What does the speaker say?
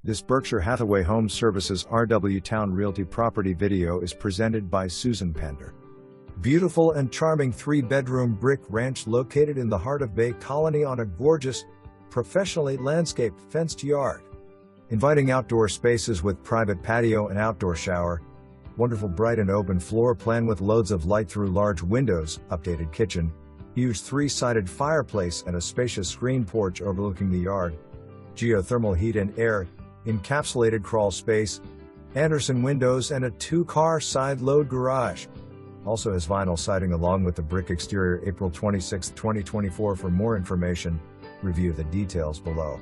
This Berkshire Hathaway Home Services RW Towne Realty property video is presented by Susan Pender. Beautiful and charming 3-bedroom brick ranch located in the heart of Bay Colony on a gorgeous, professionally landscaped fenced yard. Inviting outdoor spaces with private patio and outdoor shower. Wonderful bright and open floor plan with loads of light through large windows, updated kitchen, huge 3-sided fireplace and a spacious screen porch overlooking the yard. Geo Thermal heat and air, encapsulated crawl space, Anderson windows and a 2-car side load garage. Also has vinyl siding along with the brick exterior. April 26, 2024. For more information, review the details below.